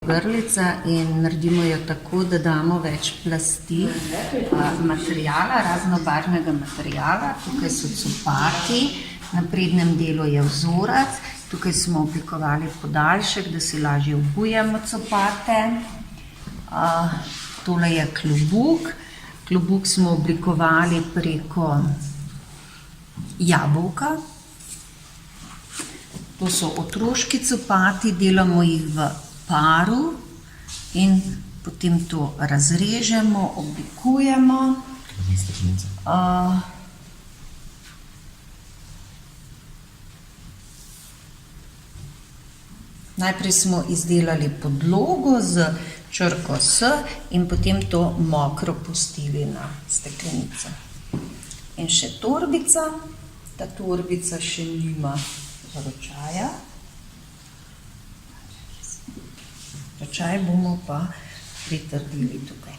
ogrlica in naredimo jo tako, da damo več plasti materijala, raznobarvnega materijala. Tukaj so copati, na prednjem delu je vzorec, tukaj smo oblikovali podaljšek, da si lažje obujemo copate. Tole je klobuk. Klobuk smo oblikovali preko jabolka. To so otroški copati, delamo jih v paru in potem to razrežemo, oblikujemo. Najprej smo izdelali podlogo z črko S in potem to mokro pustili na steklenico. In še torbica. Ta torbica še nima ročaja. Ročaj bomo pa pritrdili tukaj.